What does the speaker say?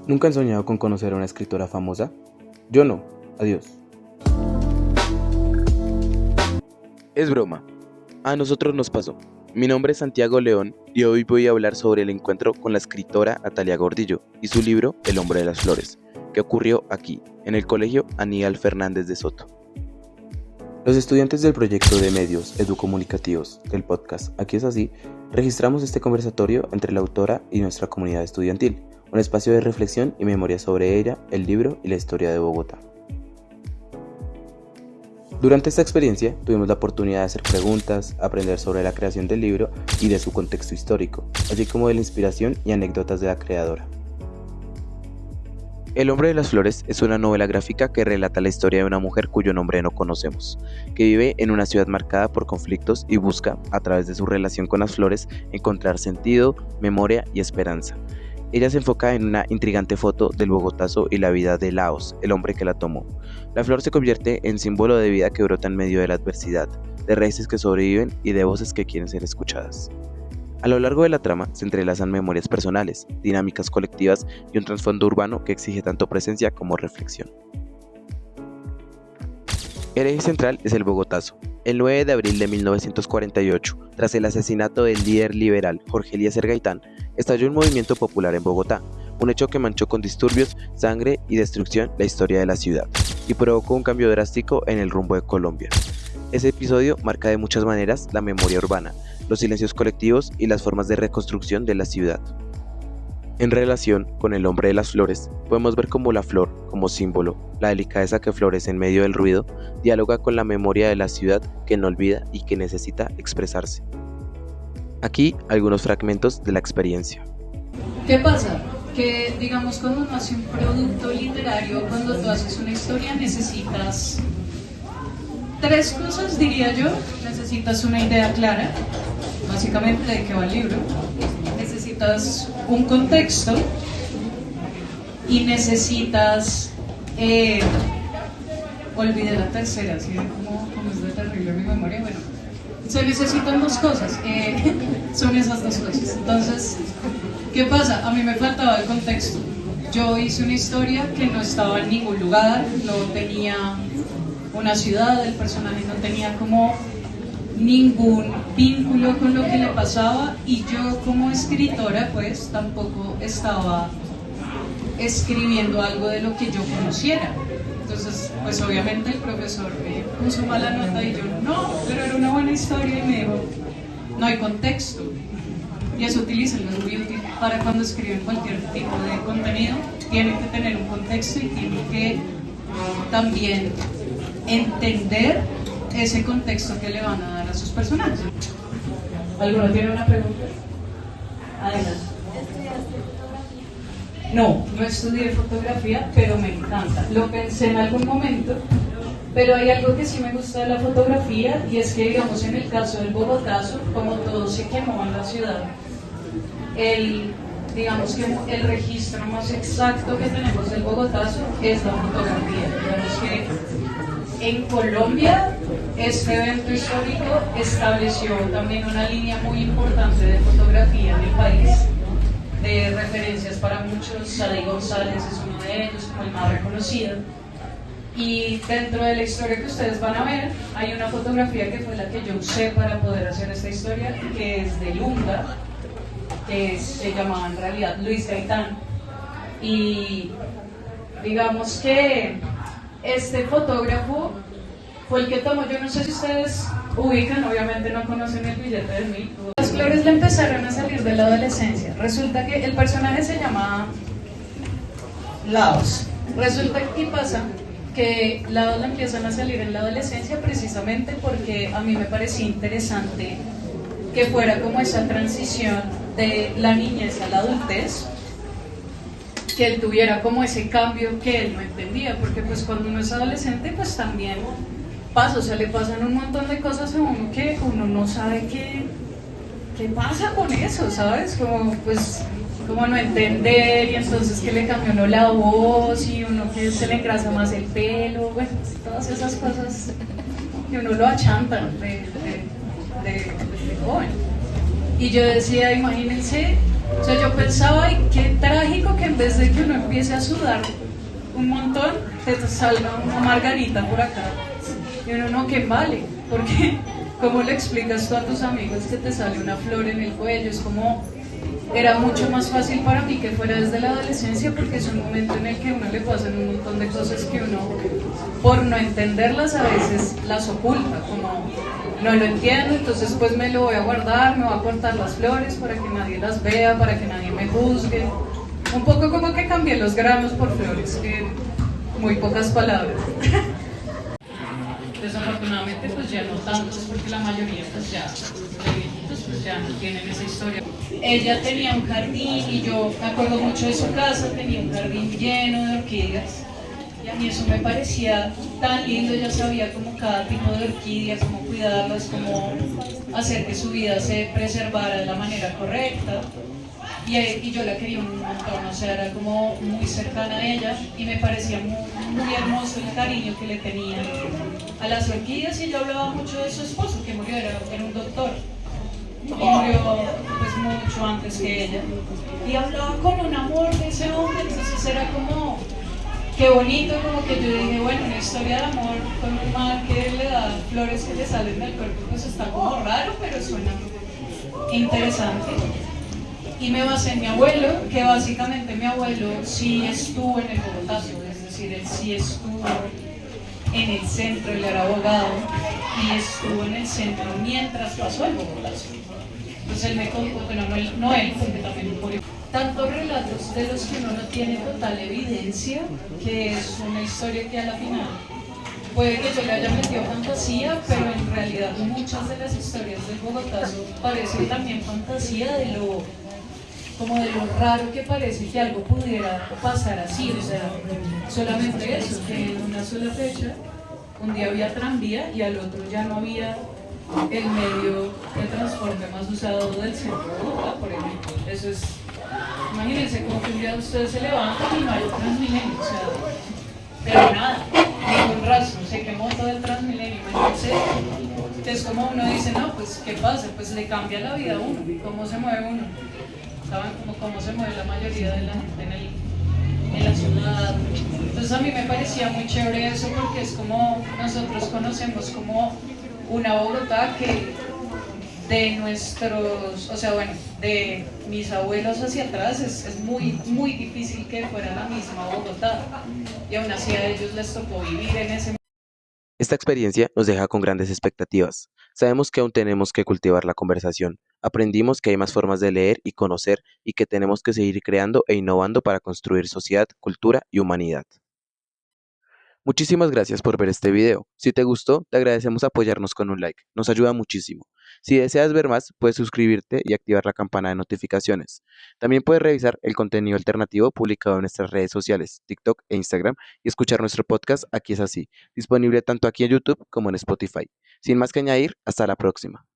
¿Nunca han soñado con conocer a una escritora famosa? Yo no. Adiós. Es broma. A nosotros nos pasó. Mi nombre es Santiago León y hoy voy a hablar sobre el encuentro con la escritora Natalia Gordillo y su libro El hombre de las flores, que ocurrió aquí, en el Colegio Aníbal Fernández de Soto. Los estudiantes del proyecto de medios educomunicativos del podcast Aquí es así, registramos este conversatorio entre la autora y nuestra comunidad estudiantil, un espacio de reflexión y memoria sobre ella, el libro y la historia de Bogotá. Durante esta experiencia tuvimos la oportunidad de hacer preguntas, aprender sobre la creación del libro y de su contexto histórico, así como de la inspiración y anécdotas de la creadora. El hombre de las flores es una novela gráfica que relata la historia de una mujer cuyo nombre no conocemos, que vive en una ciudad marcada por conflictos y busca, a través de su relación con las flores, encontrar sentido, memoria y esperanza. Ella se enfoca en una intrigante foto del Bogotazo y la vida de Laos, el hombre que la tomó. La flor se convierte en símbolo de vida que brota en medio de la adversidad, de raíces que sobreviven y de voces que quieren ser escuchadas. A lo largo de la trama se entrelazan memorias personales, dinámicas colectivas y un trasfondo urbano que exige tanto presencia como reflexión. El eje central es el Bogotazo. El 9 de abril de 1948, tras el asesinato del líder liberal Jorge Eliezer Gaitán, estalló un movimiento popular en Bogotá, un hecho que manchó con disturbios, sangre y destrucción la historia de la ciudad, y provocó un cambio drástico en el rumbo de Colombia. Ese episodio marca de muchas maneras la memoria urbana, los silencios colectivos y las formas de reconstrucción de la ciudad. En relación con el hombre de las flores, podemos ver cómo la flor, como símbolo, la delicadeza que florece en medio del ruido, dialoga con la memoria de la ciudad que no olvida y que necesita expresarse. Aquí algunos fragmentos de la experiencia. ¿Qué pasa? Que digamos cuando uno hace un producto literario, cuando tú haces una historia necesitas tres cosas, diría yo. Necesitas una idea clara, básicamente de qué va el libro. Necesitas un contexto y necesitas olvidé la tercera, ¿sí? ¿Cómo es de terrible mi memoria? Bueno, se necesitan dos cosas, son esas dos cosas. Entonces, ¿qué pasa? A mí me faltaba el contexto. Yo hice una historia que no estaba en ningún lugar, no tenía una ciudad, el personaje no tenía como ningún vínculo con lo que le pasaba, y yo como escritora pues tampoco estaba escribiendo algo de lo que yo conociera. Entonces pues obviamente el profesor me puso mala nota y yo no, pero era una buena historia, y me dijo no hay contexto, y eso utilícenlo, es muy útil para cuando escriben cualquier tipo de contenido. Tienen que tener un contexto y tienen que también entender ese contexto que le van a dar a sus personajes. ¿Alguno tiene una pregunta? Adelante. No estudié fotografía, pero me encanta. Lo pensé en algún momento, pero hay algo que sí me gusta de la fotografía, y es que, digamos, en el caso del Bogotazo, como todo se quemó en la ciudad, digamos que el registro más exacto que tenemos del Bogotazo es la fotografía. Digamos que en Colombia este evento histórico estableció también una línea muy importante de fotografía en el país, de referencias para muchos. Sadi González es uno de ellos, como el más reconocido. Y dentro de la historia que ustedes van a ver, hay una fotografía que fue la que yo usé para poder hacer esta historia, que es de Lunga, que se llamaba en realidad Luis Gaitán. Y digamos que este fotógrafo fue el que tomó, yo no sé si ustedes ubican, obviamente no conocen el billete de 1000. Las flores le empezaron a salir de la adolescencia. Resulta que el personaje se llama Laos. Resulta que pasa que Laos le empiezan a salir en la adolescencia precisamente porque a mí me parecía interesante que fuera como esa transición de la niñez a la adultez, que él tuviera como ese cambio que él no entendía, porque pues cuando uno es adolescente pues también pasa, o sea, le pasan un montón de cosas a uno que uno no sabe qué pasa con eso, ¿sabes? Como pues como no entender, y entonces que le cambió uno la voz y uno que se le engrasa más el pelo, bueno, todas esas cosas que uno lo achanta de joven. Y yo decía, imagínense O sea, yo pensaba, y qué trágico que en vez de que uno empiece a sudar un montón, te salga una margarita por acá. Y uno no, que vale, porque ¿cómo le explicas tú a tus amigos que te sale una flor en el cuello? Es como, era mucho más fácil para mí que fuera desde la adolescencia, porque es un momento en el que a uno le pasan un montón de cosas que uno, por no entenderlas, a veces las oculta, como no lo entiendo, entonces pues me lo voy a guardar, me voy a cortar las flores para que nadie las vea, para que nadie me juzgue. Un poco como que cambié los granos por flores, que muy pocas palabras. Desafortunadamente pues ya no tantos, porque la mayoría pues ya de viejitos pues ya no tienen esa historia. Ella tenía un jardín y yo me acuerdo mucho de su casa, tenía un jardín lleno de orquídeas y a mí eso me parecía tan lindo. Ella sabía como cada tipo de orquídea, cómo cuidarlas, cómo hacer que su vida se preservara de la manera correcta. Y yo la quería un montón, o sea, era como muy cercana a ella y me parecía muy hermoso el cariño que le tenía a las orquídeas. Y yo hablaba mucho de su esposo, que murió, era un doctor, y murió pues mucho antes que ella. Y hablaba con un amor de ese hombre, entonces era como, qué bonito, como que yo dije, bueno, una historia de amor con un man que le da flores que le salen del cuerpo, pues está como raro, pero suena interesante. Y me basé en mi abuelo, que básicamente mi abuelo sí estuvo en el Bogotazo, es decir, él sí estuvo en el centro, él era abogado y estuvo en el centro mientras pasó el Bogotazo. Entonces él me contó, bueno, no él, porque también murió. Tantos relatos de los que uno no tiene total evidencia, que es una historia que a la final puede que yo le haya metido fantasía, pero en realidad muchas de las historias del Bogotazo parecen también fantasía de lo raro que parece que algo pudiera pasar así, o sea, solamente eso, que en una sola fecha, un día había tranvía y al otro ya no había el medio de transporte más usado del centro de Bogotá, por ejemplo. Eso es, imagínense como que un día ustedes se levantan y no hay Transmilenio, o sea, pero nada, ningún rastro, se quemó todo el Transmilenio. Entonces, es como uno dice, no, pues, ¿qué pasa? Pues le cambia la vida a uno, cómo se mueve uno. ¿Saben cómo se mueve la mayoría de la gente en la ciudad? Entonces a mí me parecía muy chévere eso, porque es como nosotros conocemos como una Bogotá que de nuestros, o sea, bueno, de mis abuelos hacia atrás es muy difícil que fuera la misma Bogotá, y aún así a ellos les tocó vivir en ese. Esta experiencia nos deja con grandes expectativas. Sabemos que aún tenemos que cultivar la conversación. Aprendimos que hay más formas de leer y conocer y que tenemos que seguir creando e innovando para construir sociedad, cultura y humanidad. Muchísimas gracias por ver este video. Si te gustó, te agradecemos apoyarnos con un like. Nos ayuda muchísimo. Si deseas ver más, puedes suscribirte y activar la campana de notificaciones. También puedes revisar el contenido alternativo publicado en nuestras redes sociales, TikTok e Instagram, y escuchar nuestro podcast Aquí es así, disponible tanto aquí en YouTube como en Spotify. Sin más que añadir, hasta la próxima.